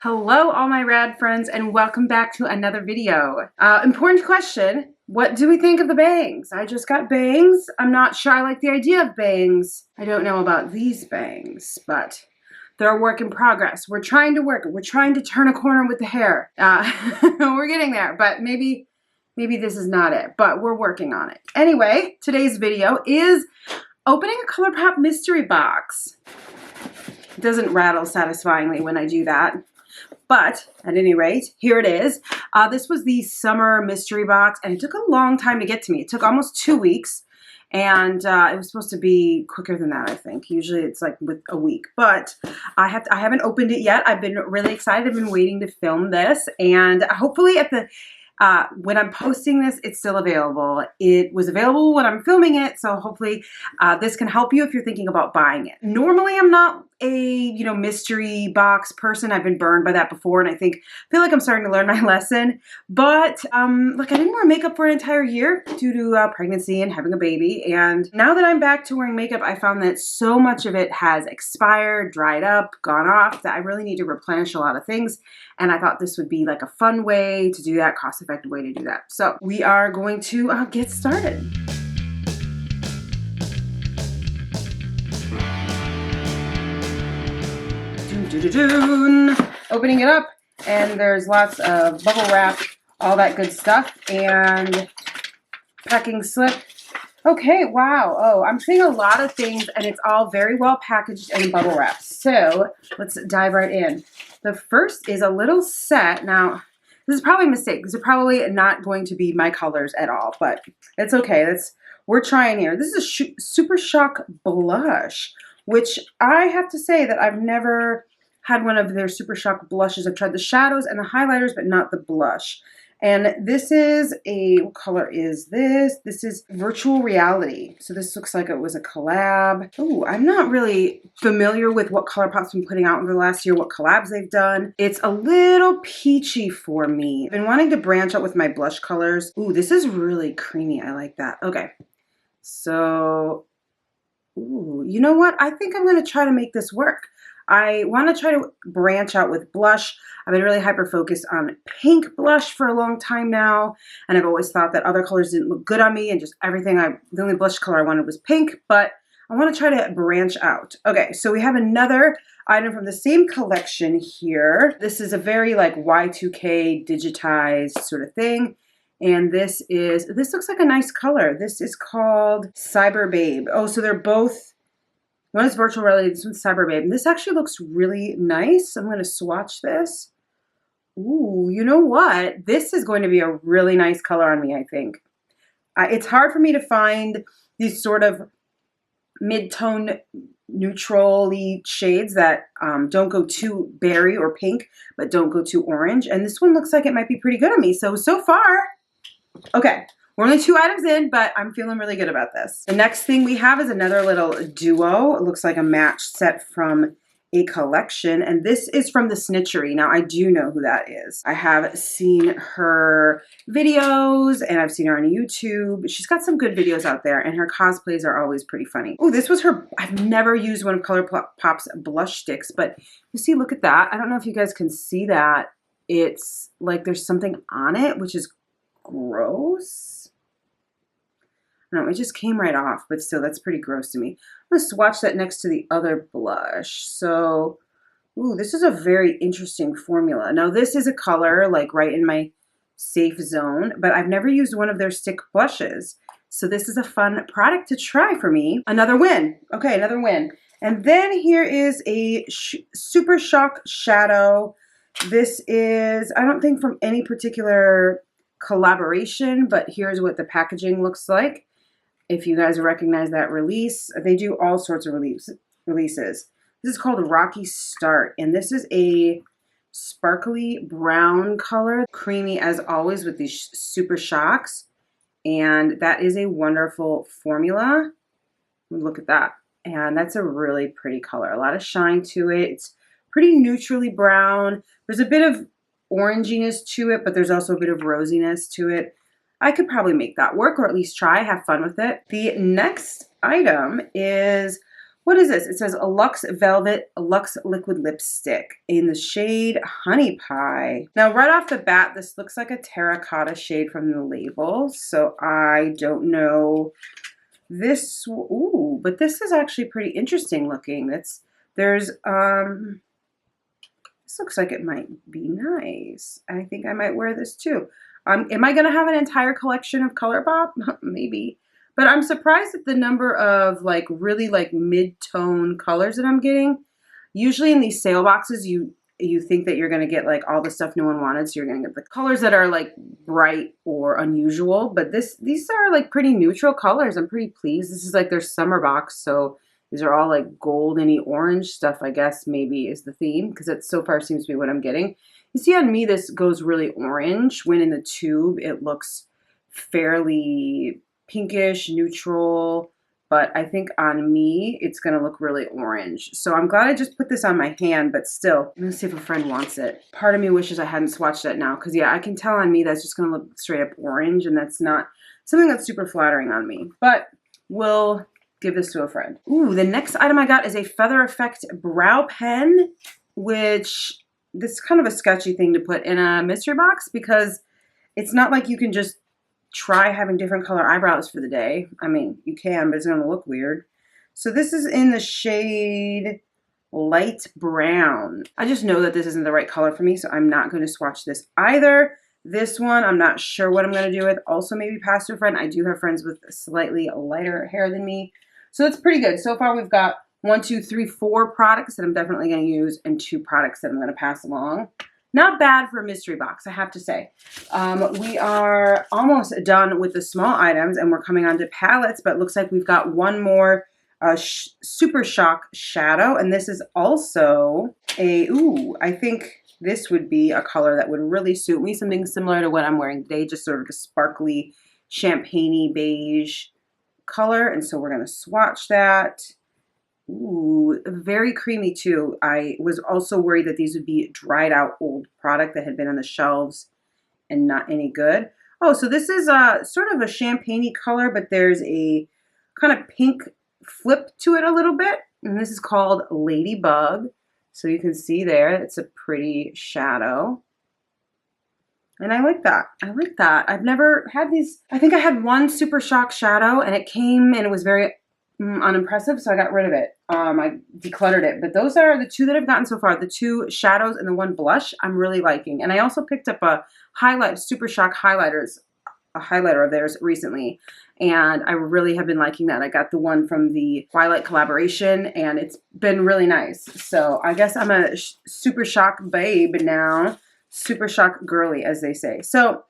Hello all my rad friends and welcome back to another video. Important question, what do we think of the bangs? I just got bangs. I'm not sure I like the idea of bangs. I don't know about these bangs, but they're a work in progress. We're trying to work it. We're trying to turn a corner with the hair. We're getting there, but maybe this is not it, but we're working on it. Anyway, today's video is opening a Colourpop mystery box. It doesn't rattle satisfyingly when I do that. But at any rate, here it is. This was the summer mystery box, and it took a long time to get to me. It took almost 2 weeks, and it was supposed to be quicker than that, I think. Usually it's like with a week, but I haven't opened it yet. I've been really excited. I've been waiting to film this, and hopefully at the when I'm posting this, it's still available. It was available when I'm filming it, so hopefully this can help you if you're thinking about buying it. Normally, I'm not a mystery box person. I've been burned by that before, and I feel like I'm starting to learn my lesson. But look, I didn't wear makeup for an entire year due to pregnancy and having a baby, and now that I'm back to wearing makeup, I found that so much of it has expired, dried up, gone off, that I really need to replenish a lot of things. And I thought this would be like a fun way to do that, cost-effective way to do that. So we are going to get started. Opening it up, and there's lots of bubble wrap, all that good stuff, and packing slip. Okay, wow. Oh, I'm seeing a lot of things, and it's all very well packaged and bubble wrapped. So let's dive right in. The first is a little set. Now, this is probably a mistake. These are probably not going to be my colors at all, but it's okay. We're trying here. This is a Super Shock blush, which I have to say that I've never had one of their Super Shock blushes. I've tried the shadows and the highlighters, but not the blush. And this is what color is this? This is Virtual Reality. So this looks like it was a collab. Oh, I'm not really familiar with what Colourpop's been putting out over the last year, what collabs they've done. It's a little peachy for me. I've been wanting to branch out with my blush colors. Ooh, this is really creamy. I like that. Okay. So, ooh, you know what? I think I'm going to try to make this work. I want to try to branch out with blush. I've been really hyper-focused on pink blush for a long time now, and I've always thought that other colors didn't look good on me, and just the only blush color I wanted was pink, but I want to try to branch out. Okay, so we have another item from the same collection here. This is a very like Y2K digitized sort of thing. And this looks like a nice color. This is called Cyber Babe. Oh, so they're both, one is Virtual Reality, this one's Cyber Babe. And this actually looks really nice. I'm going to swatch this. Ooh, you know what? This is going to be a really nice color on me, I think. It's hard for me to find these sort of mid-tone neutral-y shades that don't go too berry or pink, but don't go too orange. And this one looks like it might be pretty good on me. So far, okay. We're only 2 items in, but I'm feeling really good about this. The next thing we have is another little duo. It looks like a match set from a collection, and this is from the Snitchery. Now, I do know who that is. I have seen her videos, and I've seen her on YouTube. She's got some good videos out there, and her cosplays are always pretty funny. Oh, this was her. I've never used one of Colourpop's blush sticks, but you see, look at that. I don't know if you guys can see that. It's like there's something on it, which is gross. No, it just came right off, but still, that's pretty gross to me. I'm going to swatch that next to the other blush. So, ooh, this is a very interesting formula. Now, this is a color, like, right in my safe zone, but I've never used one of their stick blushes. So this is a fun product to try for me. Another win. Okay, another win. And then here is a Super Shock Shadow. This is, I don't think from any particular collaboration, but here's what the packaging looks like. If you guys recognize that release, they do all sorts of releases. This is called Rocky Start, and this is a sparkly brown color, creamy as always with these Super Shocks, and that is a wonderful formula. Look at that, and that's a really pretty color. A lot of shine to it. It's pretty neutrally brown. There's a bit of oranginess to it, but there's also a bit of rosiness to it. I could probably make that work, or at least try, have fun with it. The next item is What is this? It says a Luxe Velvet Luxe Liquid Lipstick in the shade Honey Pie. Now, right off the bat, this looks like a terracotta shade from the label. So I don't know this. Ooh, but this is actually pretty interesting looking. This looks like it might be nice. I think I might wear this too. Am I going to have an entire collection of Colourpop? Maybe. But I'm surprised at the number of like really like mid-tone colors that I'm getting. Usually in these sale boxes, you think that you're going to get like all the stuff no one wanted. So you're going to get the colors that are like bright or unusual. But these are like pretty neutral colors. I'm pretty pleased. This is like their summer box. So these are all like goldeny orange stuff, I guess maybe is the theme, because it so far seems to be what I'm getting. You see on me, this goes really orange, when in the tube it looks fairly pinkish, neutral, but I think on me, it's gonna look really orange. So I'm glad I just put this on my hand, but still, I'm gonna see if a friend wants it. Part of me wishes I hadn't swatched that now, because yeah, I can tell on me that's just gonna look straight up orange, and that's not something that's super flattering on me. But we'll give this to a friend. Ooh, the next item I got is a Feather Effect brow pen, which this is kind of a sketchy thing to put in a mystery box because it's not like you can just try having different color eyebrows for the day. I mean, you can, but it's going to look weird. So this is in the shade light brown. I just know that this isn't the right color for me, so I'm not going to swatch this either. This one, I'm not sure what I'm going to do with. Also, maybe pass to a friend. I do have friends with slightly lighter hair than me. So it's pretty good. So far, we've got 1, 2, 3, 4 products that I'm definitely going to use and 2 products that I'm going to pass along. Not bad for a mystery box, I have to say. We are almost done with the small items, and we're coming on to palettes, but it looks like we've got one more Super Shock Shadow, and this is also I think this would be a color that would really suit me, something similar to what I'm wearing today, just sort of a sparkly, champagne-y beige color, and so we're going to swatch that. Ooh, very creamy too. I was also worried that these would be dried out old product that had been on the shelves and not any good. Oh, so this is sort of a champagne-y color, but there's a kind of pink flip to it a little bit. And this is called Ladybug. So you can see there, it's a pretty shadow. And I like that. I like that. I've never had these. I think I had one Super Shock Shadow and it came and it was very unimpressive, so I got rid of it. I decluttered it. But those are the 2 that I've gotten so far. The 2 shadows and the 1 blush I'm really liking. And I also picked up a Super Shock highlighters, a highlighter of theirs recently. And I really have been liking that. I got the one from the Twilight collaboration and it's been really nice. So I guess I'm a Super Shock babe now. Super Shock girly, as they say. So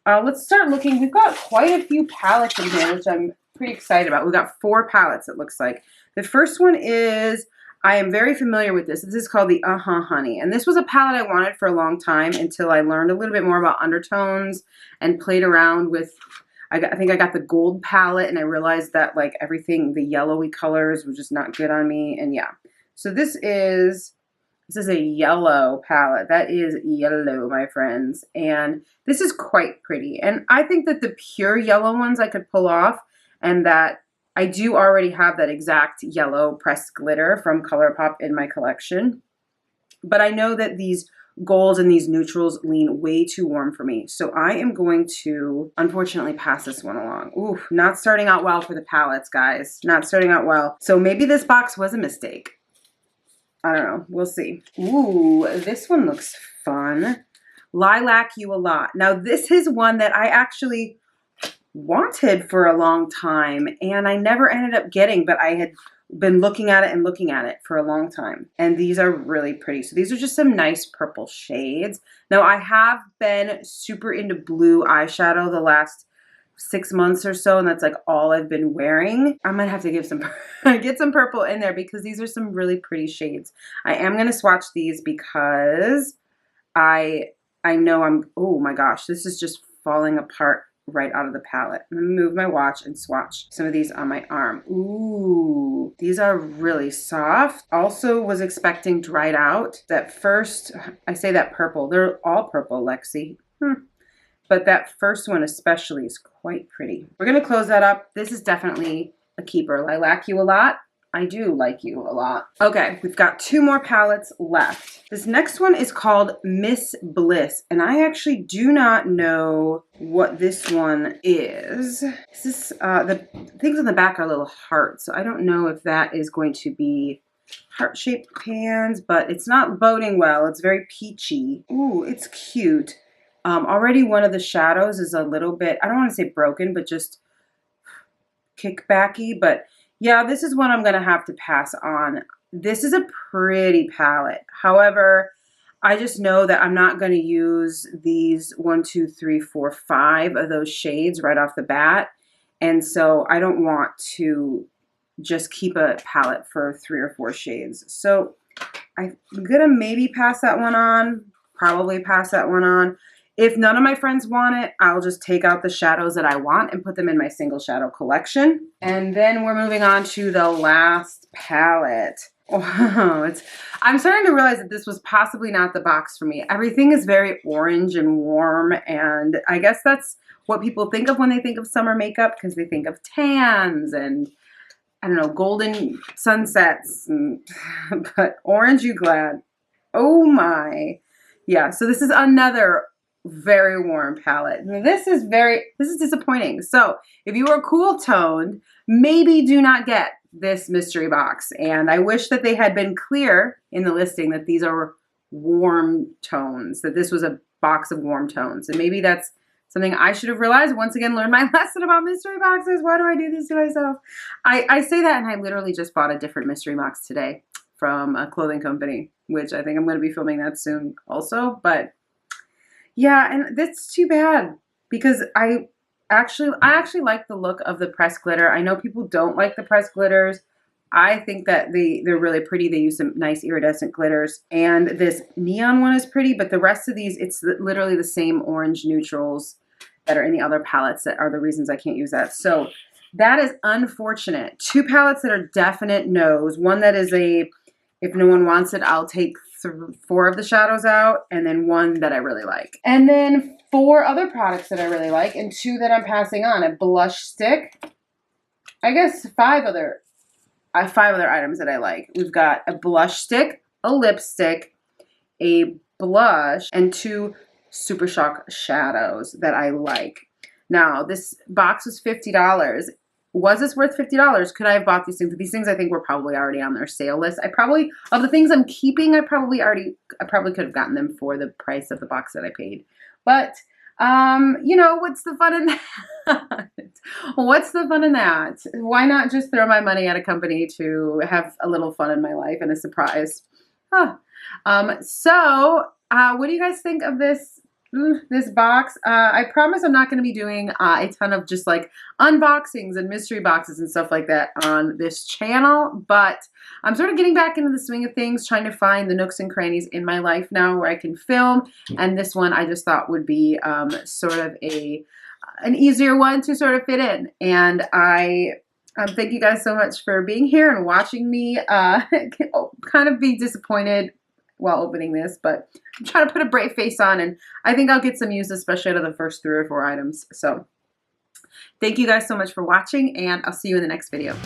let's start looking. We've got quite a few palettes in here, which I'm pretty excited about. We've got 4 palettes, it looks like. The first one is, I am very familiar with this. This is called the Honey. And this was a palette I wanted for a long time until I learned a little bit more about undertones and played around with, I think I got the gold palette and I realized that like everything, the yellowy colors was just not good on me. And yeah, so this is a yellow palette. That is yellow, my friends. And this is quite pretty. And I think that the pure yellow ones I could pull off, and that I do already have that exact yellow pressed glitter from Colourpop in my collection. But I know that these golds and these neutrals lean way too warm for me. So I am going to, unfortunately, pass this one along. Ooh, not starting out well for the palettes, guys. Not starting out well. So maybe this box was a mistake. I don't know. We'll see. Ooh, this one looks fun. Lilac You a Lot. Now, this is one that I actually wanted for a long time, and I never ended up getting, but I had been looking at it for a long time. And these are really pretty. So these are just some nice purple shades. Now, I have been super into blue eyeshadow the last 6 months or so, and that's like all I've been wearing. I might have to give some get some purple in there because these are some really pretty shades. I am going to swatch these because I know oh my gosh, this is just falling apart right out of the palette. I'm gonna move my watch and swatch some of these on my arm. Ooh, these are really soft. Also was expecting dried out. That first, I say that purple, they're all purple, Lexi. But that first one especially is quite pretty. We're gonna close that up. This is definitely a keeper. Lilac You a Lot. I do like you a lot. Okay, we've got 2 more palettes left. This next one is called Miss Bliss, and I actually do not know what this one is. This is, the things on the back are little hearts, so I don't know if that is going to be heart-shaped pans, but it's not boding well. It's very peachy. Ooh, it's cute. Already one of the shadows is a little bit, I don't want to say broken, but just kickbacky, but yeah, this is one I'm going to have to pass on. This is a pretty palette. However, I just know that I'm not going to use these 1, 2, 3, 4, 5 of those shades right off the bat. And so I don't want to just keep a palette for 3 or 4 shades. So I'm going to maybe pass that one on, probably pass that one on. If none of my friends want it, I'll just take out the shadows that I want and put them in my single shadow collection. And then we're moving on to the last palette. Oh, I'm starting to realize that this was possibly not the box for me. Everything is very orange and warm, and I guess that's what people think of when they think of summer makeup, because they think of tans and, I don't know, golden sunsets, and, but orange you glad. Oh my. Yeah, so this is another very warm palette. This is disappointing. So if you are cool toned, maybe do not get this mystery box. And I wish that they had been clear in the listing that these are warm tones, that this was a box of warm tones. And maybe that's something I should have realized. Once again, learned my lesson about mystery boxes. Why do I do this to myself? I say that, and I literally just bought a different mystery box today from a clothing company, which I think I'm going to be filming that soon also. But yeah, and that's too bad, because I actually like the look of the pressed glitter. I know people don't like the pressed glitters. I think that they're really pretty. They use some nice iridescent glitters, and this neon one is pretty, but the rest of these, it's literally the same orange neutrals that are in the other palettes that are the reasons I can't use that. So that is unfortunate. 2 palettes that are definite no's. One that is a, if no one wants it, I'll take 4 of the shadows out, and then 1 that I really like. And then 4 other products that I really like, and 2 that I'm passing on. A blush stick. I guess 5 other items that I like. We've got a blush stick, a lipstick, a blush, and 2 Super Shock shadows that I like. Now, this box was $50. Was this worth $50? Could I have bought these things? These things I think were probably already on their sale list. I probably, of the things I'm keeping, I probably could have gotten them for the price of the box that I paid. But, you know, what's the fun in that? What's the fun in that? Why not just throw my money at a company to have a little fun in my life and a surprise? Huh. So, what do you guys think of this box? I promise I'm not going to be doing a ton of just like unboxings and mystery boxes and stuff like that on this channel, but I'm sort of getting back into the swing of things, trying to find the nooks and crannies in my life now where I can film, and this one I just thought would be sort of an easier one to sort of fit in. And I thank you guys so much for being here and watching me kind of be disappointed while opening this, but I'm trying to put a brave face on, and I think I'll get some use, especially out of the first 3 or 4 items. So thank you guys so much for watching, and I'll see you in the next video.